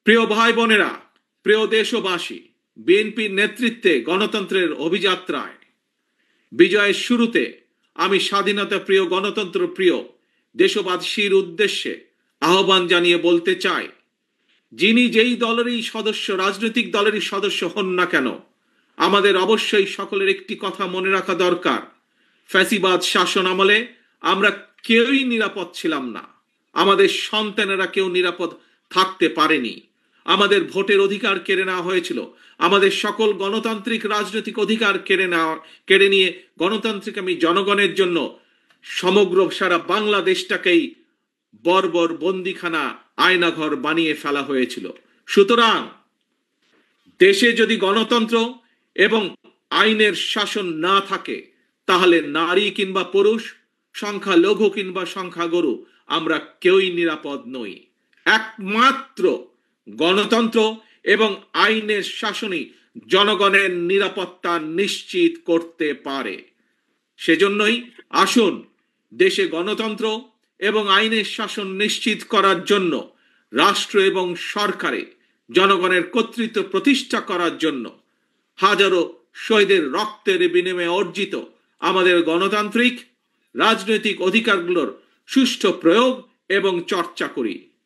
প্রিয় ভাই বোনেরা, প্রিয় দেশবাসী, বিএনপির নেতৃত্বে গণতন্ত্রের অভিযাত্রায় বিজয়ের শুরুতে আমি স্বাধীনতা প্রিয়, গণতন্ত্র প্রিয় দেশবাসীর উদ্দেশ্যে আহ্বান জানিয়ে বলতে চাই, যিনি যেই দলেরই সদস্য, রাজনৈতিক দলেরই সদস্য হন না কেন, আমাদের অবশ্যই সকলের একটি কথা মনে রাখা দরকার। ফ্যাসিবাদ শাসন আমলে আমরা কেউই নিরাপদ ছিলাম না। আমাদের সন্তানেরা কেউ নিরাপদ থাকতে পারেনি। আমাদের ভোটের অধিকার কেড়ে নেওয়া হয়েছিল। আমাদের সকল গণতান্ত্রিক রাজনৈতিক অধিকার কেড়ে নিয়ে গণতান্ত্রিক জনগণের জন্য সমগ্র সারা বাংলাদেশটাকেই বর্বর বন্দিখানা, আয়নাঘর বানিয়ে ফেলা হয়েছিল। সুতরাং দেশে যদি গণতন্ত্র এবং আইনের শাসন না থাকে, তাহলে নারী কিংবা পুরুষ, সংখ্যালঘু কিংবা সংখ্যাগুরু, আমরা কেউই নিরাপদ নই। একমাত্র গণতন্ত্র এবং আইনের শাসনই জনগণের নিরাপত্তা নিশ্চিত করতে পারে। সেজন্যই আসুন দেশে গণতন্ত্র এবং আইনের শাসন নিশ্চিত করার জন্য, রাষ্ট্র এবং সরকারে জনগণের কর্তৃত্ব প্রতিষ্ঠা করার জন্য হাজারো শহীদের রক্তের বিনিময়ে অর্জিত আমাদের গণতান্ত্রিক রাজনৈতিক অধিকারগুলোর সুষ্ঠু প্রয়োগ এবং চর্চা করি।